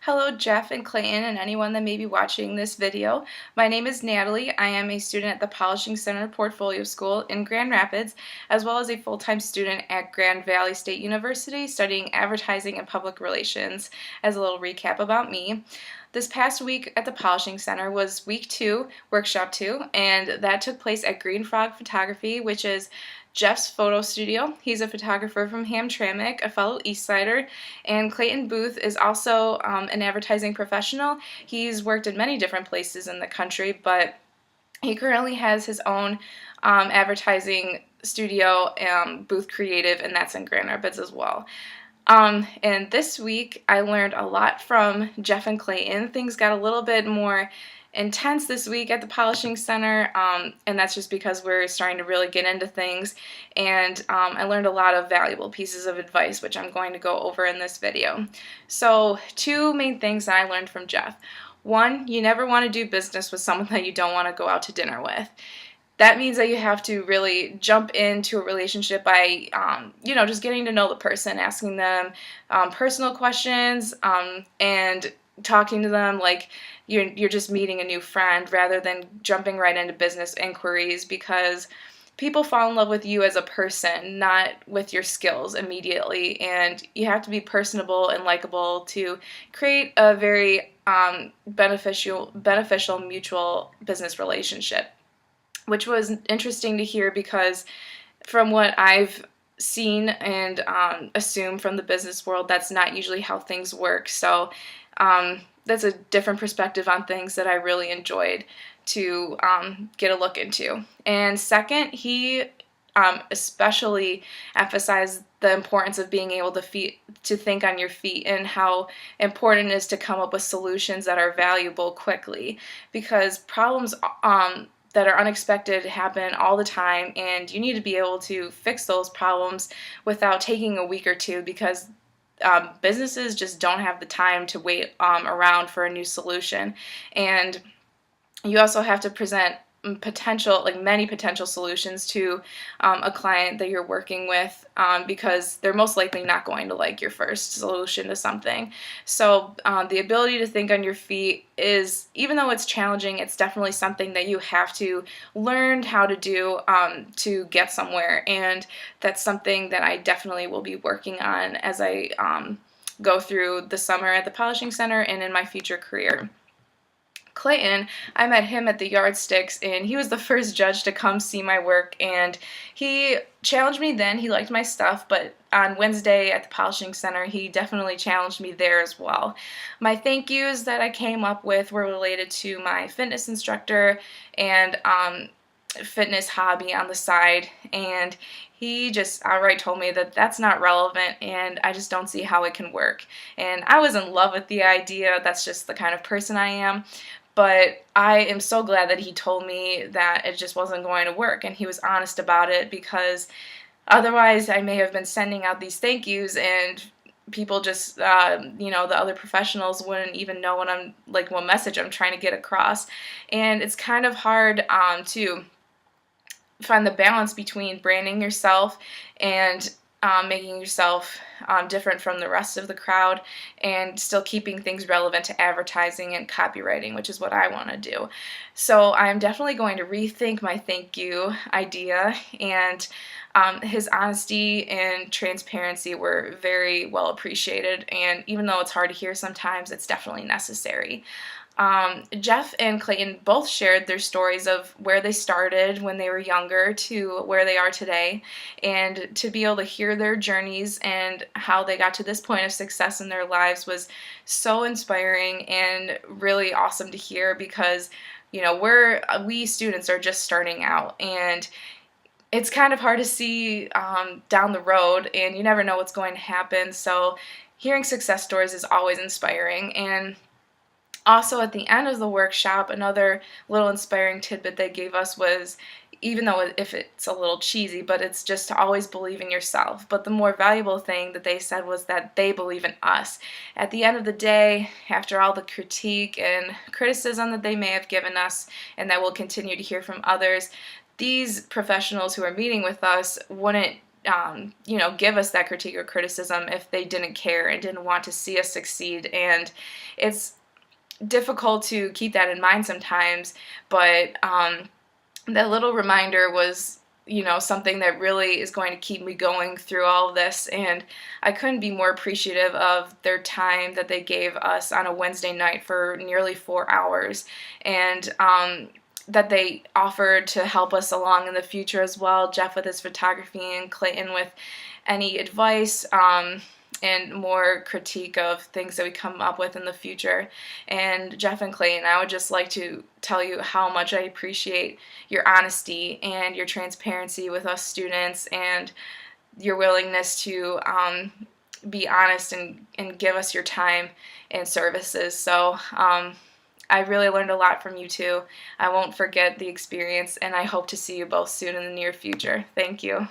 Hello, Jeff and Clayton, and anyone that may be watching this video. My name is Natalie. I am a student at the Polishing Center Portfolio School in Grand Rapids, as well as a full-time student at Grand Valley State University studying advertising and public relations. As a little recap about me, this past week at the Polishing Center was week 2, workshop 2, and that took place at Green Frog Photography, which is Jeff's photo studio. He's a photographer from Hamtramck, a fellow East Sider, and Clayton Boothe is also an advertising professional. He's worked in many different places in the country, but he currently has his own advertising studio, Boothe Creative, and that's in Grand Rapids as well. And this week I learned a lot from Jeff and Clayton. Things got a little bit more intense this week at the Polishing Center, and that's just because we're starting to really get into things, and I learned a lot of valuable pieces of advice, which I'm going to go over in this video. So, two main things that I learned from Jeff. One, you never want to do business with someone that you don't want to go out to dinner with. That means that you have to really jump into a relationship by, just getting to know the person, asking them personal questions, and talking to them like you're just meeting a new friend rather than jumping right into business inquiries, because people fall in love with you as a person, not with your skills immediately, and you have to be personable and likable to create a very beneficial mutual business relationship, which was interesting to hear because from what I've seen and assume from the business world, that's not usually how things work. So that's a different perspective on things that I really enjoyed to get a look into. And second, he especially emphasized the importance of being able to think on your feet, and how important it is to come up with solutions that are valuable quickly, because problems that are unexpected happen all the time, and you need to be able to fix those problems without taking a week or two, because businesses just don't have the time to wait around for a new solution. And you also have to present many potential solutions to a client that you're working with, because they're most likely not going to like your first solution to something. So the ability to think on your feet is, even though it's challenging, it's definitely something that you have to learn how to do to get somewhere, and that's something that I definitely will be working on as I go through the summer at the Polishing Center and in my future career. Clayton, I met him at the Yardsticks, and he was the first judge to come see my work, and he challenged me then. He liked my stuff, but on Wednesday at the Polishing Center, he definitely challenged me there as well. My thank yous that I came up with were related to my fitness instructor and fitness hobby on the side, and he just outright told me that that's not relevant, and I just don't see how it can work. And I was in love with the idea. That's just the kind of person I am. But I am so glad that he told me that it just wasn't going to work, and he was honest about it, because otherwise I may have been sending out these thank yous and people just, the other professionals wouldn't even know what message I'm trying to get across. And it's kind of hard to find the balance between branding yourself and making yourself different from the rest of the crowd, and still keeping things relevant to advertising and copywriting, which is what I want to do. So I'm definitely going to rethink my thank you idea, and his honesty and transparency were very well appreciated, and even though it's hard to hear sometimes, it's definitely necessary. Jeff and Clayton both shared their stories of where they started when they were younger to where they are today, and to be able to hear their journeys and how they got to this point of success in their lives was so inspiring and really awesome to hear, because we students are just starting out, and it's kind of hard to see down the road, and you never know what's going to happen. So hearing success stories is always inspiring. And also, at the end of the workshop, another little inspiring tidbit they gave us was, even though if it's a little cheesy, but it's just to always believe in yourself. But the more valuable thing that they said was that they believe in us. At the end of the day, after all the critique and criticism that they may have given us, and that we'll continue to hear from others, these professionals who are meeting with us wouldn't give us that critique or criticism if they didn't care and didn't want to see us succeed. And it's difficult to keep that in mind sometimes, but that little reminder was something that really is going to keep me going through all of this, and I couldn't be more appreciative of their time that they gave us on a Wednesday night for nearly 4 hours, and that they offered to help us along in the future as well, Jeff with his photography and Clayton with any advice, and more critique of things that we come up with in the future. And Jeff and Clayton, I would just like to tell you how much I appreciate your honesty and your transparency with us students, and your willingness to be honest and give us your time and services. So I really learned a lot from you too. I won't forget the experience, and I hope to see you both soon in the near future. Thank you.